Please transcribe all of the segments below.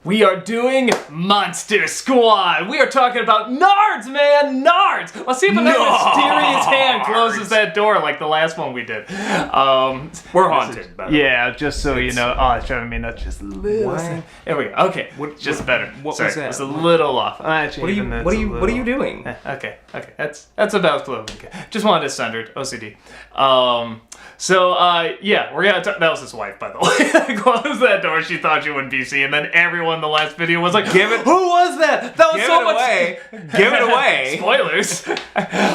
We are doing Monster Squad. We are talking about Nards, man, Nards. Let's see if another mysterious hand closes that door like the last one we did. We're haunted, by the way. Yeah, just so you know. Oh, it's driving me nuts just a little. There we go. Okay, just better. What Sorry, was that? It's a little off. What are you doing? Okay. That's about as close. Okay. Just wanted it centered. OCD. Yeah, we're gonna talk. That was his wife, by the way. Closed that door. She thought she wouldn't be seen, and then everyone in the last video was like, Give it. Who was that? That was Give so it much. away. Give it away. Spoilers.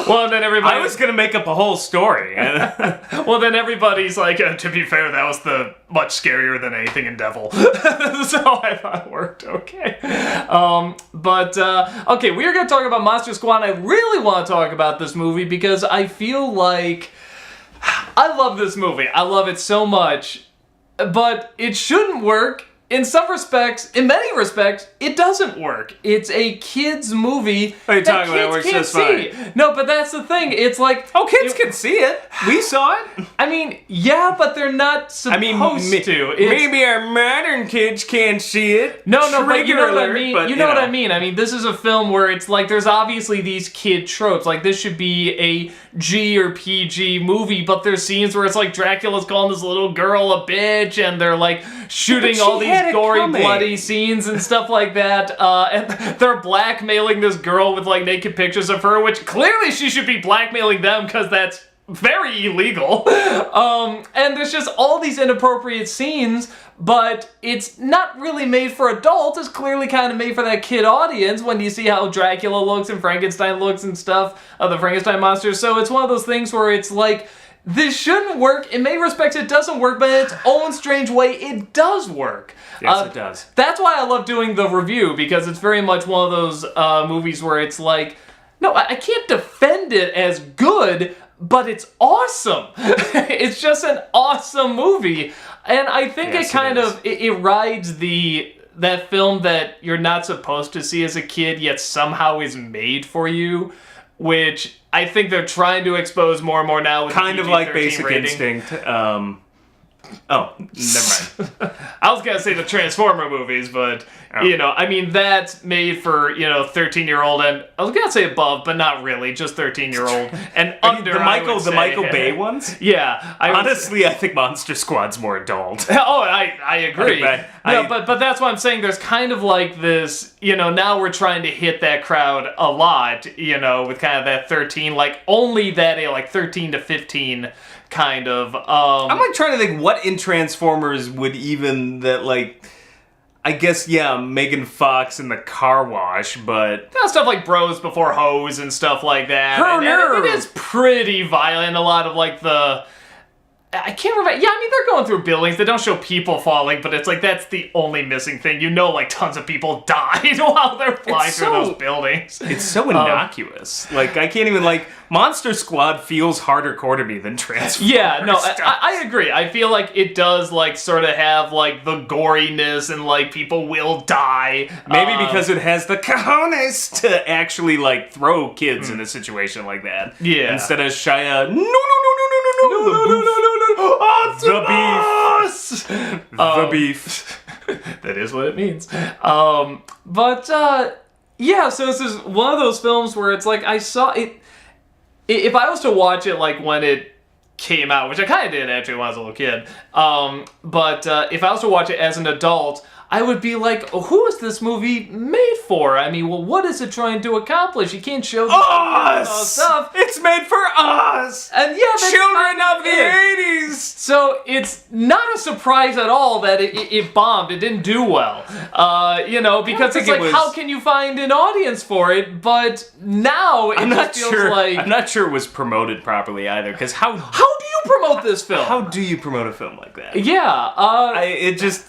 Well, and then everybody. I was gonna make up a whole story. Well, then everybody's like, to be fair, that was the much scarier than anything in Devil. So I thought it worked okay. Okay, we are gonna talk about Monster Squad. I really want to talk about this movie because I feel like I love this movie. I love it so much, but it shouldn't work. In some respects, in many respects, it doesn't work. It's a kid's movie. What are you talking about? It works just fine. No, but that's the thing. It's like... Oh, kids can see it. We saw it. I mean, yeah, but they're not supposed to. Maybe our modern kids can't see it. No, but you know what I mean. You know what I mean. I mean, this is a film where it's like there's obviously these kid tropes. Like, this should be a G or PG movie, but there's scenes where it's like Dracula's calling this little girl a bitch, and they're like shooting all these gory, bloody scenes and stuff like that. And they're blackmailing this girl with like naked pictures of her, which clearly she should be blackmailing them because that's very illegal. And there's just all these inappropriate scenes, but it's not really made for adults. It's clearly kind of made for that kid audience when you see how Dracula looks and Frankenstein looks and stuff, the Frankenstein monsters. So it's one of those things where it's like, this shouldn't work. In many respects, it doesn't work, but in its own strange way, it does work. Yes, it does. That's why I love doing the review, because it's very much one of those movies where it's like, no, I can't defend it as good, but it's awesome. It's just an awesome movie. And I think it rides that film that you're not supposed to see as a kid, yet somehow is made for you, which I think they're trying to expose more and more now with kind the of like PG-13 Basic rating. Instinct. Oh, never mind. I was gonna say the Transformer movies, but I mean that's made for 13-year-old and I was gonna say above, but not really, just 13-year-old and under. The Michael Bay ones. Yeah, honestly, I think Monster Squad's more adult. Oh, I agree. But that's why I'm saying there's kind of like this. Now we're trying to hit that crowd a lot. With kind of that 13, like only that like 13 to 15. Kind of. I'm like trying to think what in Transformers would even I guess, Megan Fox in the car wash, but... Stuff like Bros Before Hoes and stuff like that. And it is pretty violent. A lot of like the... I can't remember. Yeah, I mean, they're going through buildings. They don't show people falling, but it's like that's the only missing thing. Like tons of people died while they're flying through those buildings. It's so innocuous. I can't even Monster Squad feels harder core to me than Transformers. Yeah, no, I agree. I feel like it does sort of have the goriness and people will die. Maybe because it has the cojones to actually throw kids in a situation like that. Yeah. Instead of Shia, no. The beef. That is what it means. So this is one of those films where it's like I saw it. If I was to watch it when it came out, which I kind of did actually when I was a little kid, but if I was to watch it as an adult, I would be like, who is this movie made for? I mean, well, what is it trying to accomplish? You can't show us stuff. It's made for us. And that's children of the 80s. So it's not a surprise at all that it bombed. It didn't do well. Because it's how can you find an audience for it? But now it just feels like... I'm not sure it was promoted properly either, because how do you promote this film? How do you promote a film like that? Yeah. It just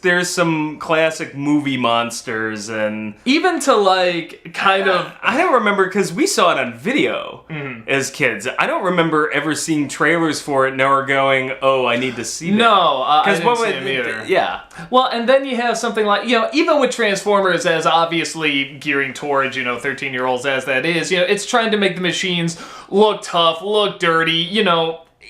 there's some classic movie monsters and even to kind of I don't remember because we saw it on video as kids. I don't remember ever seeing trailers for it nor going, oh, I need to see that. No, I didn't see them either. Yeah. Well, and then you have something like, even with Transformers as obviously gearing towards, 13-year-olds as that is, it's trying to make the machines look tough, look dirty,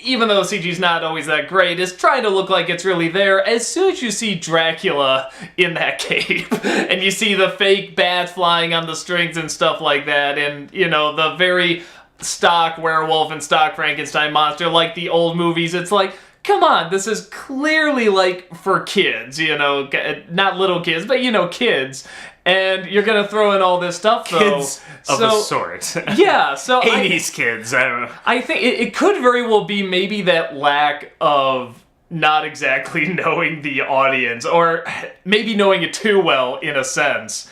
even though CG's not always that great, is trying to look like it's really there. As soon as you see Dracula in that cape, and you see the fake bats flying on the strings and stuff like that, and, you know, the very stock werewolf and stock Frankenstein monster, like the old movies, it's like, come on, this is clearly, like, for kids, you know, not little kids, but, you know, kids. And you're gonna throw in all this stuff, though. Kids of a sort. Yeah, so 80s kids, I don't know. I think it could very well be maybe that lack of not exactly knowing the audience, or maybe knowing it too well, in a sense,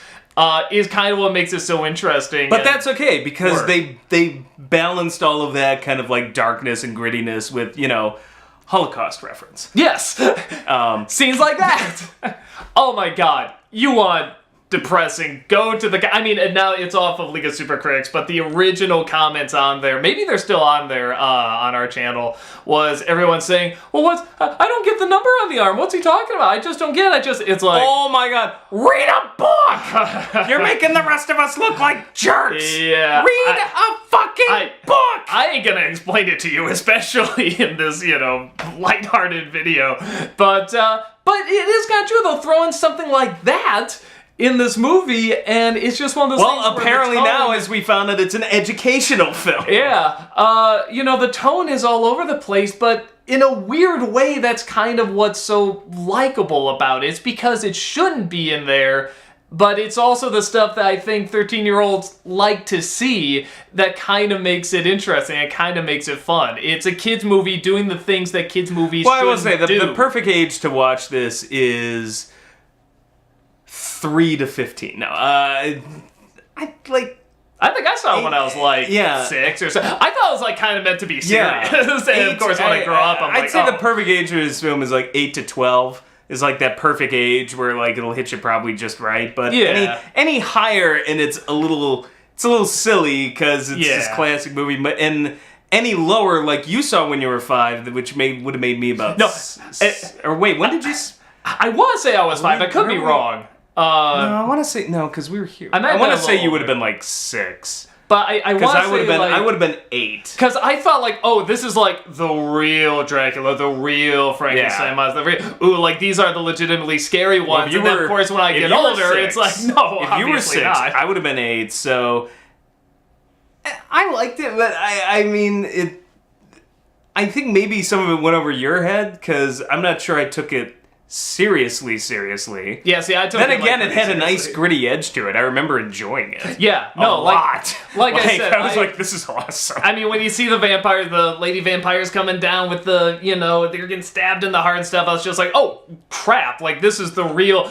is kind of what makes it so interesting. But that's okay, because they balanced all of that kind of, like, darkness and grittiness with, you know, Holocaust reference. Yes! Scenes like that! Oh my god. You want depressing, go to the... I mean, and now it's off of League of Super Critics, but the original comments on there, maybe they're still on there, on our channel, was everyone saying, well, I don't get the number on the arm. What's he talking about? I just don't get it. It's like... Oh my god. Read a book! You're making the rest of us look like jerks! Yeah. Read a fucking book! I ain't gonna explain it to you, especially in this, you know, lighthearted video. But it is kind of true, though, throwing something like that in this movie, and it's just one of those things. Well, apparently now, as we found out, it's an educational film. Yeah. You know, the tone is all over the place, but in a weird way, that's kind of what's so likable about it. It's because it shouldn't be in there, but it's also the stuff that I think 13-year-olds like to see that kind of makes it interesting. It kind of makes it fun. It's a kids' movie doing the things that kids' movies I will say, do. the perfect age to watch this is 3 to 15. No, I think I saw it when I was like 6 or so. I thought it was like kind of meant to be serious. And of course, when I grow up, I'd say the perfect age for this film is like 8 to 12. Is like that perfect age where like it'll hit you probably just right. But any higher and it's a little silly because it's this classic movie. But and any lower, like you saw when you were 5, which would have made me about or wait, when did you? I want to say I was 5. I could be wrong. No, I want to say no, because we were here. I want to say you would have been like 6. But I want to say I would have been 8. Because I thought like, oh, this is like the real Dracula, the real Frankenstein monster. Ooh, like these are the legitimately scary ones. And then of course when I get older, it's like, no, if you were 6, not. I would have been 8. So I liked it, but I mean it. I think maybe some of it went over your head because I'm not sure I took it seriously. Yeah, see, I took then it again, like it had seriously. a nice gritty edge to it. I remember enjoying it. Yeah, a lot. Like I said, I was like, this is awesome. I mean, when you see the lady vampires coming down with the, you know, they're getting stabbed in the heart and stuff, I was just like, oh crap! Like this is the real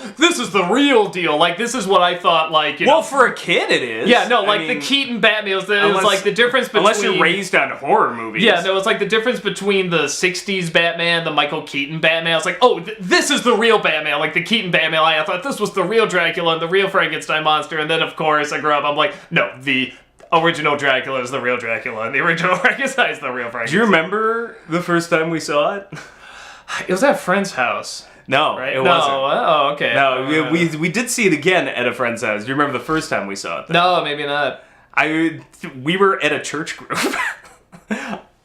deal. Like this is what I thought. Like, you know, for a kid, it is. Yeah, no, like the Keaton Batman. It was like the difference between unless you're raised on horror movies. Yeah, no, it's like the difference between the '60s Batman, the Michael Keaton Batman. I was like, oh, this is the real Batman, like the Keaton Batman. I thought this was the real Dracula and the real Frankenstein monster, and then of course I grew up, I'm like, no, the original Dracula is the real Dracula, and the original Frankenstein is the real Frankenstein. Do you remember the first time we saw it? It was at a friend's house. No, right? It wasn't. Oh, okay. No, we did see it again at a friend's house. Do you remember the first time we saw it? No, maybe not. We were at a church group.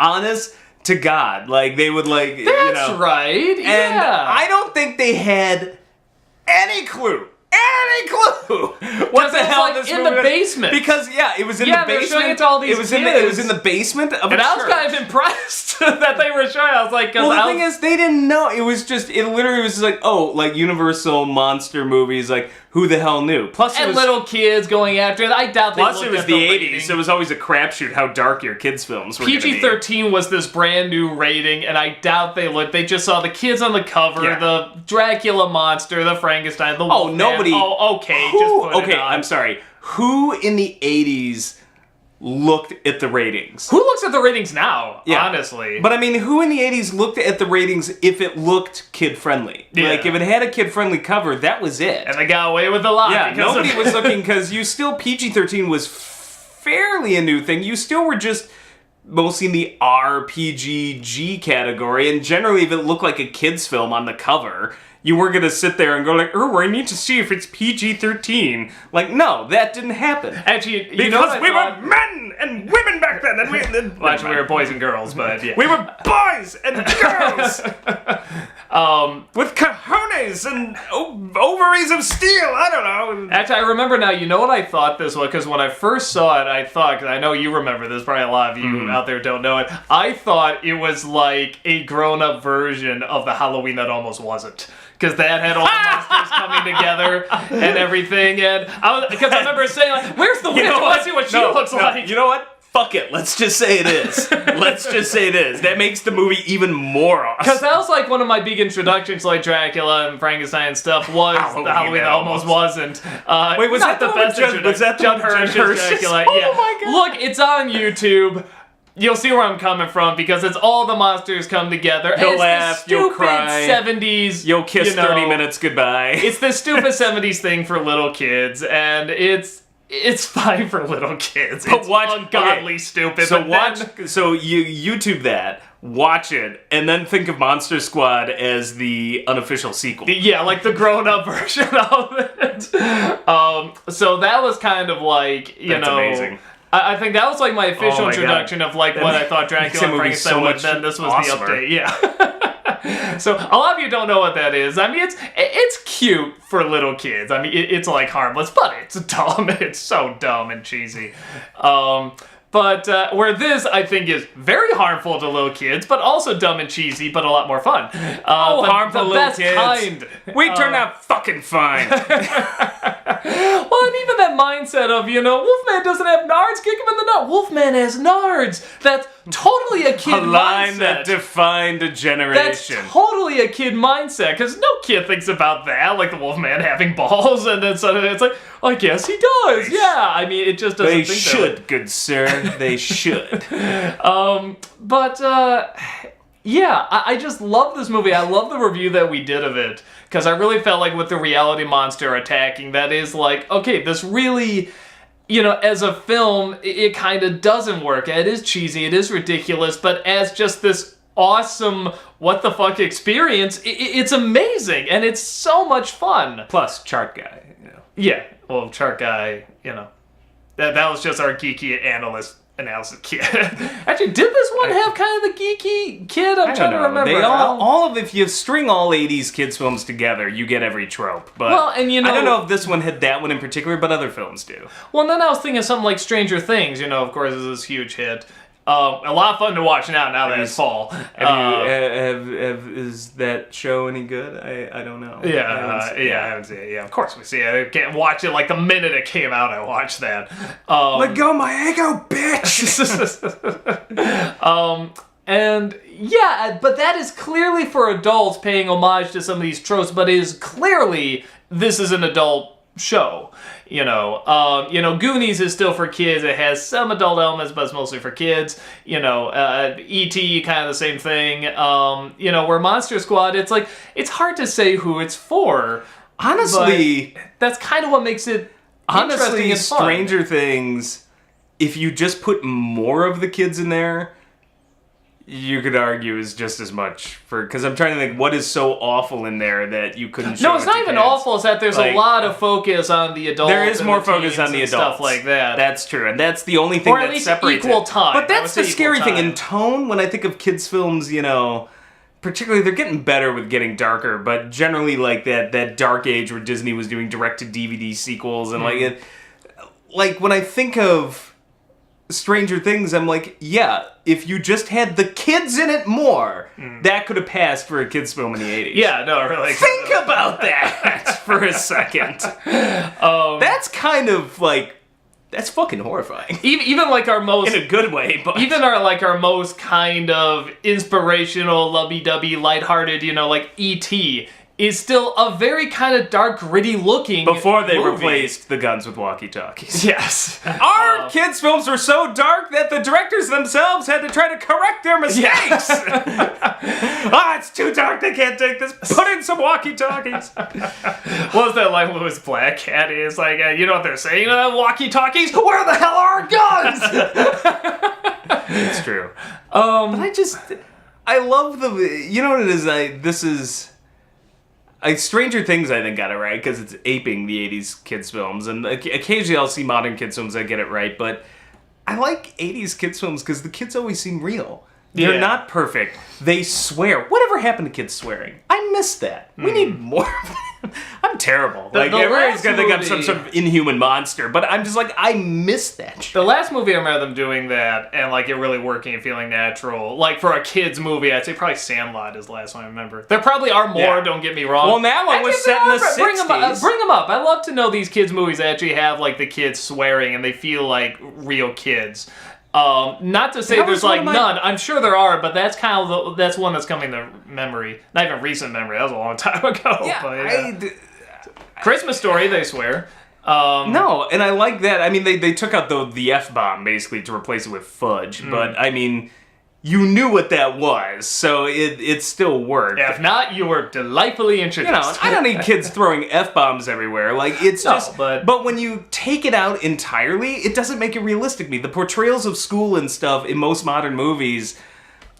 Honest to God, like they would like. That's right. And yeah. I don't think they had any clue. What the hell? Like this in movie the basement. Because it was in the basement. Showing it to all these kids. It was in the basement of a church. I was kind of impressed that they were showing. I was like, well, the thing is, they didn't know. It literally was like, oh, like Universal monster movies, like who the hell knew? Plus, and little kids going after it. I doubt they plus looked it was at the rating. 80s, so it was always a crapshoot how dark your kids' films were. PG-13 was this brand new rating, and I doubt they looked. They just saw the kids on the cover, the Dracula monster, the Frankenstein, the Wolfman. Nobody. Oh, okay. Just put it on. I'm sorry. Who in the 80s looked at the ratings? Who looks at the ratings now, honestly? But I mean, who in the 80s looked at the ratings if it looked kid-friendly? Yeah. Like, if it had a kid-friendly cover, that was it. And they got away with a lot. Yeah, nobody was looking, because PG-13 was fairly a new thing. You still were just mostly in the RPGG category, and generally if it looked like a kid's film on the cover, you were gonna sit there and go like, I need to see if it's PG-13. Like, no, that didn't happen. Actually, because we were men and women back then, and well, actually, we were boys and girls, but yeah. We were boys and girls! With cojones and ovaries of steel, I don't know. Actually, I remember now, you know what I thought this was? Because when I first saw it, I thought, because I know you remember this, probably a lot of you out there don't know it, I thought it was like a grown-up version of the Halloween That Almost Wasn't. Because that had all the monsters coming together and everything, and because I remember saying, like, where's the witch? I want to see what she looks like. You know what? Fuck it. Let's just say it is. Let's just say it is. That makes the movie even more awesome. Because that was like one of my big introductions to like Dracula and Frankenstein and stuff was the Halloween That Almost Wasn't. Wait, was that the best introduction? Was that Judd Hirsch's Dracula? Oh yeah. my god. Look, it's on YouTube. You'll see where I'm coming from because it's all the monsters come together. You'll laugh, you'll cry. 70s. You'll kiss 30 minutes goodbye. It's the stupid 70s thing for little kids, and it's fine for little kids. It's ungodly stupid. So so you YouTube that, watch it, and then think of Monster Squad as the unofficial sequel. Yeah, like the grown-up version of it. So that was kind of like, That's amazing. I think that was like my official introduction of like what I thought Dracula and Frankenstein would. Then this was the update. Yeah. So a lot of you don't know what that is. I mean, it's cute for little kids. I mean, it's like harmless, but it's dumb. It's so dumb and cheesy. But where this, I think, is very harmful to little kids, but also dumb and cheesy, but a lot more fun. Harmful little kids. Kind. We turned out fucking fine. Well, and even that mindset of, Wolfman doesn't have nards, kick him in the nut. Wolfman has nards. That's totally a kid mindset. A line that defined a generation. That's totally a kid mindset, because no kid thinks about that, like the Wolfman having balls, and then suddenly it's like, I guess he does. Yeah, I mean, it just doesn't think They should, good sir. They should. Yeah, I just love this movie. I love the review that we did of it, because I really felt like with the reality monster attacking, that is like, okay, this really, as a film, it kind of doesn't work. It is cheesy, it is ridiculous, but as just this awesome what the fuck experience, it's amazing, and it's so much fun. Plus, chart guy. Yeah, well, chart guy, that was just our geeky analysis kid. Actually, did this one have kind of the geeky kid? I'm trying to remember. They all of if you string all 80s kids films together, you get every trope. But I don't know if this one had that one in particular, but other films do. Well, then I was thinking of something like Stranger Things. Of course, is this huge hit. A lot of fun to watch now that it's fall. Is that show any good? I don't know. I haven't seen it. Yeah, of course we see it. I can't watch it like the minute it came out. I watched that. Let go my ego, bitch! And yeah, but that is clearly for adults paying homage to some of these tropes, but it is clearly this is an adult show. Goonies is still for kids. It has some adult elements, but it's mostly for kids. E.T., kind of the same thing. Where Monster Squad, it's like, it's hard to say who it's for. Honestly, that's kind of what makes it interesting and fun. Stranger Things, if you just put more of the kids in there, you could argue is just as much because I'm trying to think what is so awful in there that you couldn't show. No, it's not even awful. It's that there's a lot of focus on the adults. There is more focus on the adults, stuff like that. That's true, and that's the only thing that separates equal time. But that's the scary thing in tone. When I think of kids' films, particularly they're getting better with getting darker, but generally like that dark age where Disney was doing direct-to-DVD sequels and like when I think of Stranger Things, I'm like, yeah, if you just had the kids in it more, that could have passed for a kids film in the 80s. Yeah, no, really. Think about that for a second. That's kind of like, that's fucking horrifying. Even like our most... In a good way, but... Even our most kind of inspirational, lovey-dovey, lighthearted, like E.T., is still a very kind of dark, gritty looking before they movie. Replaced the guns with walkie-talkies. Yes. Our kids' films were so dark that the directors themselves had to try to correct their mistakes. It's too dark, they can't take this. Put in some walkie-talkies. What was that line with his black cat? It's like, you know what they're saying? Walkie-talkies? Where the hell are our guns? it's true. But I love you know what it is? Stranger Things, I think, got it right, because it's aping the 80s kids' films, and occasionally I'll see modern kids' films that get it right, but I like 80s kids' films because the kids always seem real. They're not perfect. They swear. Whatever happened to kids swearing? I miss that. We need more of that. I'm terrible. Everybody's gonna think I'm some sort of inhuman monster, but I'm just like, I miss that shit. The last movie I remember them doing that, and it really working and feeling natural. For a kid's movie, I'd say probably Sandlot is the last one I remember. There probably are more, don't get me wrong. Well, that one was set in the 60s. Bring them up. I love to know these kids' movies actually have, the kids swearing, and they feel like real kids. Not to say there's none. I'm sure there are, but that's kind of that's one that's coming to memory. Not even recent memory. That was a long time ago. Yeah, Christmas Story, they swear. No, and I like that. I mean, they took out the F-bomb basically to replace it with fudge, but I mean, you knew what that was, so it still worked. If not, you were delightfully introduced. I don't need kids throwing F-bombs everywhere. But when you take it out entirely, it doesn't make it realistic to me. The portrayals of school and stuff in most modern movies,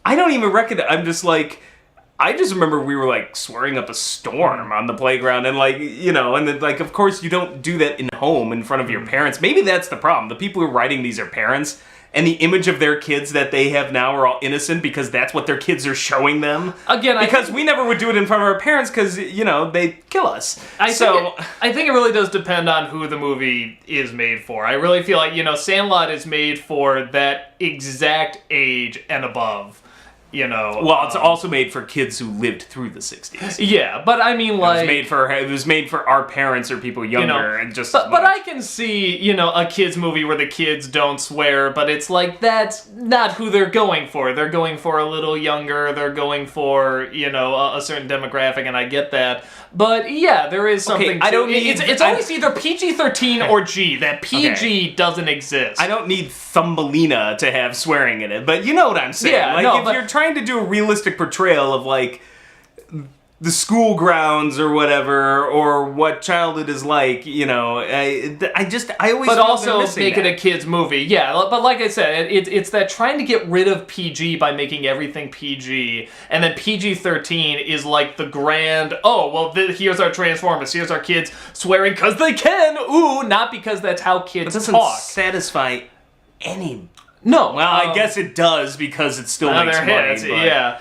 I don't even recognize. I'm just I just remember we were swearing up a storm on the playground, and and then of course you don't do that in home in front of your parents. Maybe that's the problem. The people who are writing these are parents. And the image of their kids that they have now are all innocent because that's what their kids are showing them. Again, because we never would do it in front of our parents because, they'd kill us. I think it really does depend on who the movie is made for. I really feel like, Sandlot is made for that exact age and above. Well, it's also made for kids who lived through the 60s. Yeah, but I mean, it was made for our parents or people younger, and just. But I can see, a kids movie where the kids don't swear, but it's that's not who they're going for. They're going for a little younger. They're going for a certain demographic, and I get that. But yeah, there is something. It's always either PG-13 or G. That PG doesn't exist. I don't need Thumbelina to have swearing in it, but you know what I'm saying. Yeah, if you're trying to do a realistic portrayal of the school grounds or whatever, or what childhood is like, I always. But also make it a kids movie, yeah. But like I said, it's that trying to get rid of PG by making everything PG, and then PG-13 is the grand. Oh well, here's our Transformers. Here's our kids swearing because they can. Ooh, not because that's how kids talk. It doesn't satisfy any. No. Well, I guess it does because it still makes money. Yeah.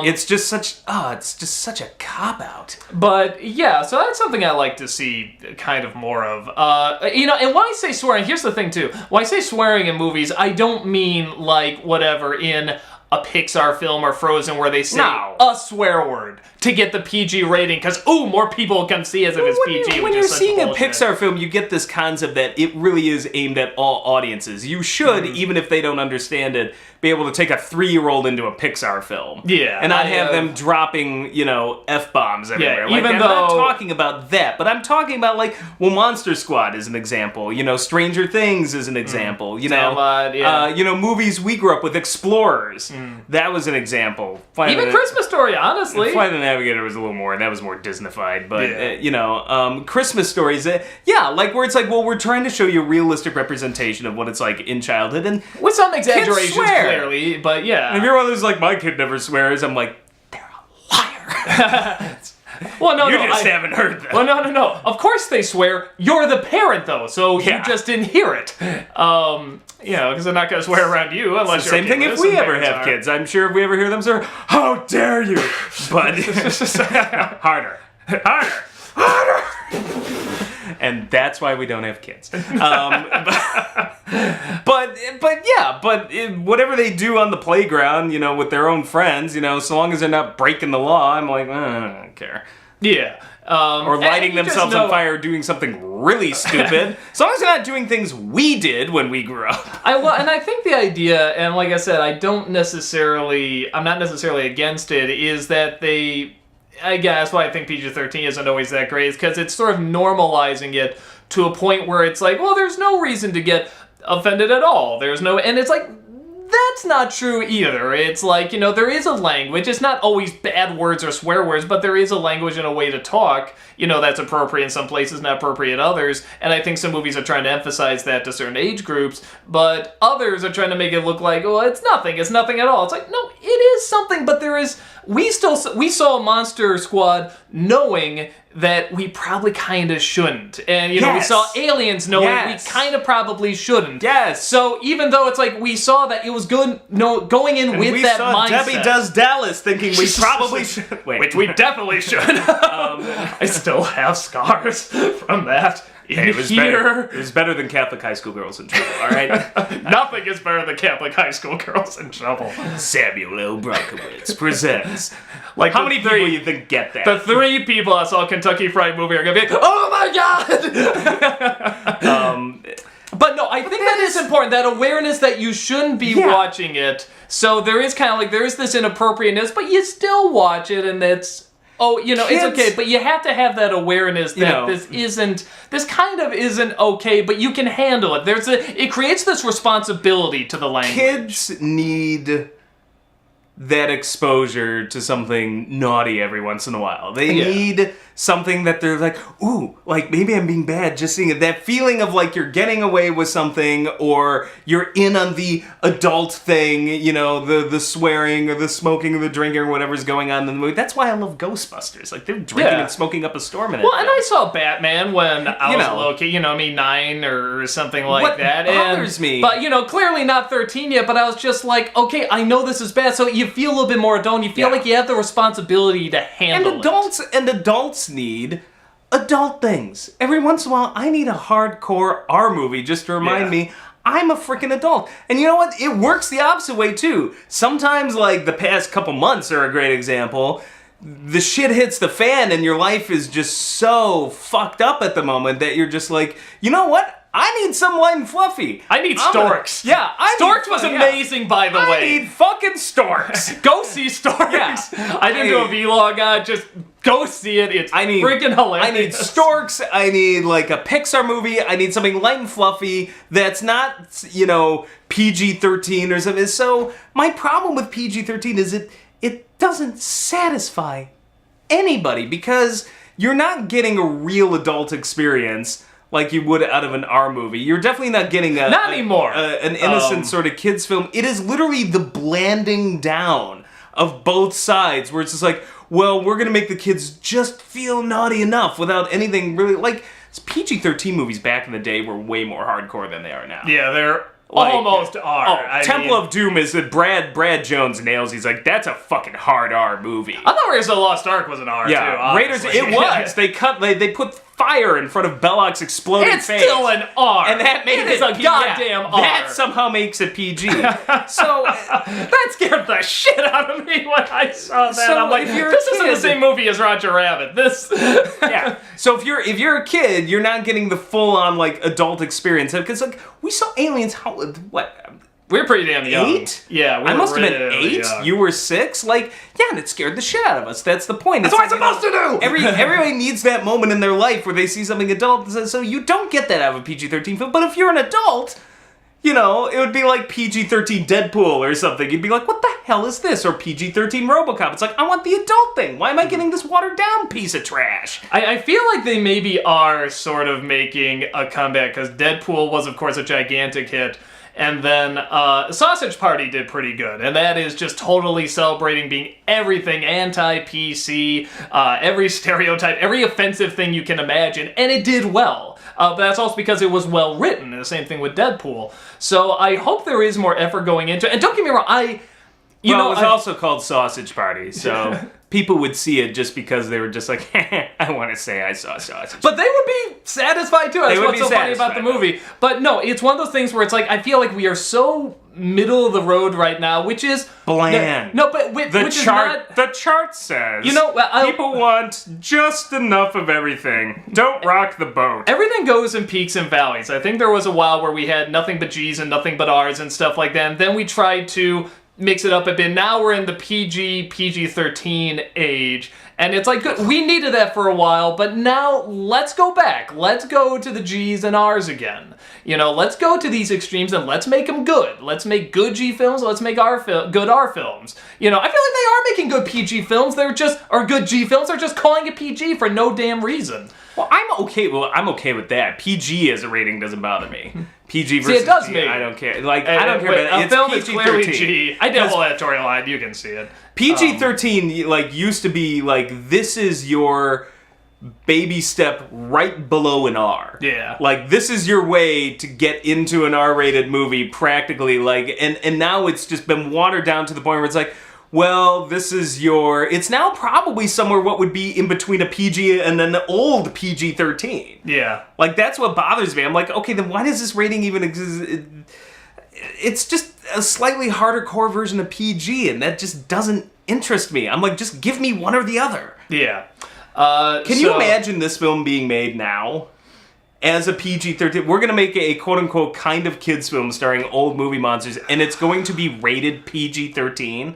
It's just such a cop-out. But yeah, so that's something I like to see kind of more of. And when I say swearing, here's the thing too. When I say swearing in movies, I don't mean whatever in a Pixar film or Frozen where they say a swear word to get the PG rating because, more people can see as if it's PG. When you're seeing a Pixar film, you get this concept that it really is aimed at all audiences. You should, even if they don't understand it, be able to take a 3-year-old into a Pixar film. Yeah. And not have them dropping, F-bombs everywhere. Yeah, I'm not talking about that, but I'm talking about, Monster Squad is an example. Stranger Things is an example. Movies we grew up with, Explorers. That was an example. Even Christmas Story, honestly. Flight of the Navigator was a little more, that was more Disneyfied. But, Christmas Stories, where it's we're trying to show you a realistic representation of what it's like in childhood. And with some exaggerations, clearly, but yeah. And if you're one who's my kid never swears, I'm like, they're a liar. Well, you just haven't heard that. Well, no. Of course they swear. You're the parent, though, so you just didn't hear it. Because they're not going to swear around you unless you're same thing if we ever have kids. I'm sure if we ever hear them swear, how dare you? But harder. And that's why we don't have kids. But whatever they do on the playground, with their own friends, so long as they're not breaking the law, I'm like, I don't care. Yeah. Or lighting themselves on fire or doing something really stupid. As long as they're not doing things we did when we grew up. And I think the idea, and like I said, I'm not necessarily against it, is that I guess why I think PG-13 isn't always that great is because it's sort of normalizing it to a point where it's there's no reason to get offended at all. And it's that's not true either. It's like, there is a language. It's not always bad words or swear words, but there is a language and a way to talk, that's appropriate in some places, not appropriate in others. And I think some movies are trying to emphasize that to certain age groups, but others are trying to make it look like, well, it's nothing at all. It's like, no, it is something, but we saw Monster Squad knowing that we probably kind of shouldn't. And, we saw Aliens knowing we kind of probably shouldn't. Yes. So even though it's like we saw that it was good going in with that mindset. Debbie Does Dallas thinking we probably should. Wait. Which we definitely should. I still have scars from that. It was better. It was better than Catholic High School Girls in Trouble, all right? Nothing is better than Catholic High School Girls in Trouble. Samuel L. Brockowitz presents. Like, how many people you think get that? The 3 people that saw a Kentucky Fried Movie are going to be like, oh my God! But no, I think that is important, that awareness that you shouldn't be watching it. So there is kind of like, there is this inappropriateness, but you still watch it, and it's... it's okay, but you have to have that awareness that this kind of isn't okay, but you can handle it. It creates this responsibility to the language. Kids need that exposure to something naughty every once in a while. They need something that they're like, ooh, like maybe I'm being bad just seeing it. That feeling of like you're getting away with something, or you're in on the adult thing, the swearing or the smoking or the drinking or whatever's going on in the movie. That's why I love Ghostbusters. Like, they're drinking and smoking up a storm in it. Well, and I saw Batman when I was a little kid, 9 or something like that. What bothers me? But, clearly not 13 yet, but I was just like, okay, I know this is bad, so you feel a little bit more adult, you feel like you have the responsibility to handle it. And adults need adult things. Every once in a while, I need a hardcore R movie just to remind me I'm a freaking adult. And you know what? It works the opposite way, too. Sometimes, like, the past couple months are a great example. The shit hits the fan and your life is just so fucked up at the moment that you're just like, you know what? I need some light and fluffy. I need Storks. Storks was amazing, by the way. I need fucking Storks. Go see Storks. I didn't do a vlog on it. Just go see it. It's freaking hilarious. I need Storks. I need like a Pixar movie. I need something light and fluffy that's not, PG-13 or something. So my problem with PG-13 is it doesn't satisfy anybody, because you're not getting a real adult experience like you would out of an R movie. You're definitely not getting an innocent sort of kids film. It is literally the blanding down of both sides, where it's just like, well, we're gonna make the kids just feel naughty enough without anything really, like, PG-13 movies back in the day were way more hardcore than they are now. Yeah, they're almost R. Temple of Doom is that Brad Jones nails. He's like, that's a fucking hard R movie. I thought Raiders of the Lost Ark was an R too. Raiders, it was. They put fire in front of Belloc's exploding face. It's still an R. And that made it a goddamn R. That somehow makes it PG. So that scared the shit out of me when I saw that. So I'm like, this isn't the same movie as Roger Rabbit. So if you're a kid, you're not getting the full on like adult experience, because like we saw Aliens. We were pretty damn young. 8? Yeah, I must have been 8. Young. You were 6. Like, and it scared the shit out of us. That's the point. That's what I'm supposed to do. Everybody needs that moment in their life where they see something adult. So you don't get that out of a PG-13 film. But if you're an adult, it would be like PG-13 Deadpool or something. You'd be like, what the hell is this? Or PG-13 RoboCop. It's like, I want the adult thing. Why am I getting this watered down piece of trash? I feel like they maybe are sort of making a comeback, because Deadpool was, of course, a gigantic hit. And then Sausage Party did pretty good. And that is just totally celebrating being everything anti-PC, every stereotype, every offensive thing you can imagine. And it did well. But that's also because it was well written. And the same thing with Deadpool. So I hope there is more effort going into it. And don't get me wrong, it was also called Sausage Party, so people would see it just because they were just like, I want to say I saw Sausage. But they would be satisfied too. That's what's so funny about the movie. But no, it's one of those things where it's like, I feel like we are so middle of the road right now, which is bland. No, but the chart says people want just enough of everything. Don't rock the boat. Everything goes in peaks and valleys. I think there was a while where we had nothing but G's and nothing but R's and stuff like that. And then we tried to mix it up a bit. Now we're in the PG-13 age. And it's like, good. We needed that for a while, but now let's go back. Let's go to the G's and R's again. Let's go to these extremes and let's make them good. Let's make good G films. Let's make good R films. I feel like they are making good PG films. Or good G films. They're just calling it PG for no damn reason. Well, I'm okay with that. PG as a rating doesn't bother me. PG versus see, it does G, me. I don't care. I don't care about it. A film is PG-13. clearly G. I did a whole editorial line. You can see it. PG-13 used to be this is your baby step right below an R. Yeah. This is your way to get into an R-rated movie practically. And now it's just been watered down to the point where it's it's now probably somewhere what would be in between a PG and an old PG-13. Yeah. That's what bothers me. I'm like, okay, then why does this rating even exist? It's just a slightly harder core version of PG, and that just doesn't interest me. I'm like, just give me one or the other. Yeah. Can you imagine this film being made now as a PG-13? We're going to make a quote-unquote kind of kids film starring old movie monsters, and it's going to be rated PG-13?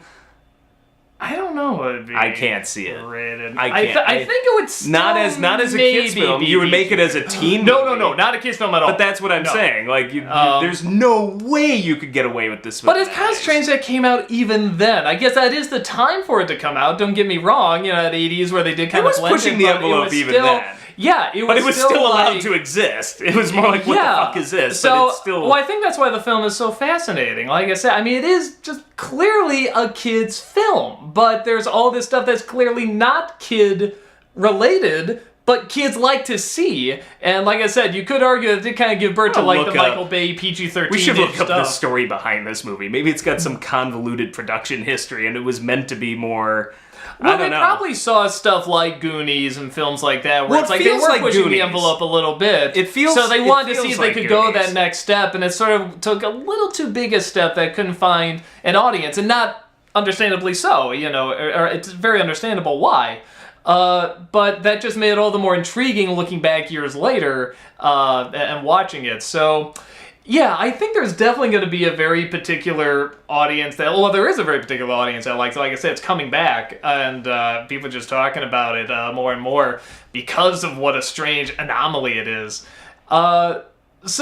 I don't know what it'd be. I can't see it. Rated. I can't. I think it would still not as a kids film. You would make it as a teen movie. No, not a kids film at all. But that's what I'm saying. There's no way you could get away with this film. But it's kind of strange that it came out even then. I guess that is the time for it to come out. Don't get me wrong. That 80s where they did kind of blend it. It was pushing the envelope even then. Yeah, but it was still allowed to exist. It was more like, what the fuck is this? So, but it's still... Well, I think that's why the film is so fascinating. Like I said, it is just clearly a kid's film, but there's all this stuff that's clearly not kid-related, but kids like to see. And like I said, you could argue that it did kind of give birth to the Michael Bay PG-13 We should look up stuff. the story behind this movie. Maybe it's got some convoluted production history, and it was meant to be more... Well, they probably saw stuff like Goonies and films like that, where it's like they were pushing the envelope a little bit. So they wanted to see if they could go that next step, and it sort of took a little too big a step that couldn't find an audience, and not understandably so, or it's very understandable why. But that just made it all the more intriguing looking back years later and watching it. So... yeah, I think there's definitely going to be a very particular audience there is a very particular audience that likes it. Like I said, it's coming back, and people are just talking about it more and more because of what a strange anomaly it is. So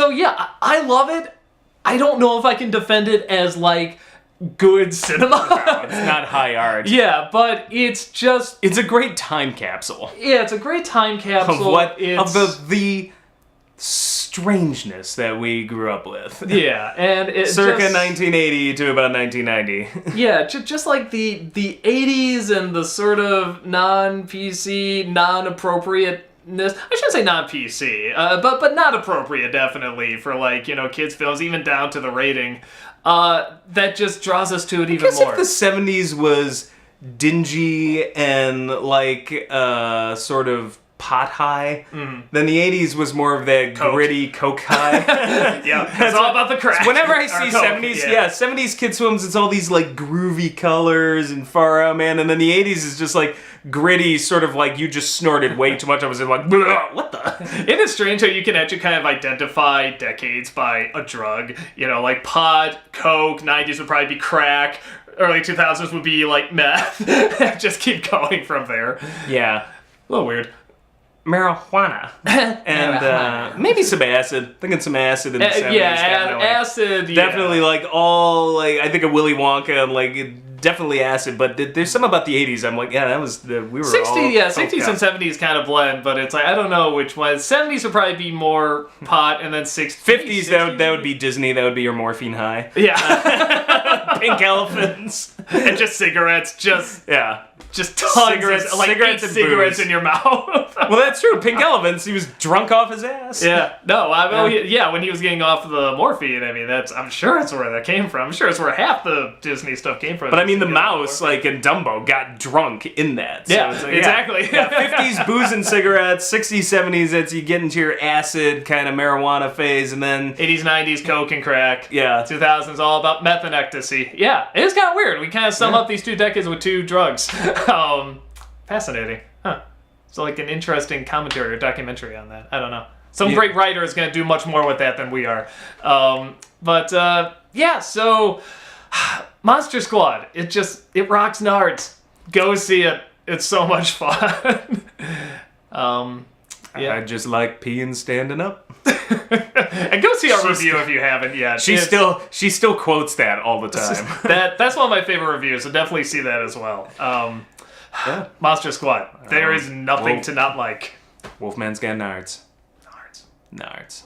yeah, I love it. I don't know if I can defend it as good cinema. No, it's not high art. Yeah, but it's just... it's a great time capsule. Yeah, it's a great time capsule. Of the strangeness that we grew up with. Yeah, and it circa 1980 to about 1990. Yeah, just like the 80s and the sort of non-PC, non-appropriateness. I shouldn't say non-PC, but not appropriate, definitely, for kids' films, even down to the rating. That just draws us to it even more. I guess if the 70s was dingy and sort of pot high, then the 80s was more of that gritty coke high. Yeah, it's all about the crack. So whenever I see 70s kids films, it's all these groovy colors and far out, man, and then the 80s is just gritty, sort of you just snorted way too much. I was what the? It is strange how you can actually kind of identify decades by a drug. Pot, coke, 90s would probably be crack, early 2000s would be meth. Just keep going from there. Yeah. A little weird. Marijuana. And maybe some acid. Thinking some acid in the 70s. Yeah, acid. Definitely I think of Willy Wonka and definitely acid, but there's something about the 80s. I'm that was we were 60s, all 60s and 70s kind of blend, but it's I don't know which one. 70s would probably be more pot, and then 50s that would be Disney. That would be your morphine high. Yeah. Pink elephants. And just cigarettes, just tons cigarettes, of cigarettes in your mouth. Well, that's true. Pink elephants. He was drunk off his ass. Yeah. No. When he was getting off the morphine, I'm sure it's where that came from. I'm sure it's where half the Disney stuff came from. But the mouse, in Dumbo, got drunk in that. So yeah. Exactly. 50s booze and cigarettes. 60s, 70s. That's you get into your acid kind of marijuana phase, and then 80s, 90s, coke and crack. Yeah. 2000s all about meth and ecstasy. Yeah. It is kind of weird. We kind of sum up these 2 decades with 2 drugs. Fascinating. Huh. So an interesting commentary or documentary on that. I don't know. Some great writer is going to do much more with that than we are. So Monster Squad. It rocks nards. Go see it. It's so much fun. I just like peeing standing up. And go see our review if you haven't yet. She still quotes that all the time. That's one of my favorite reviews, so definitely see that as well. Monster Squad. There is nothing to not like. Wolfman's got nards. Nards. Nards.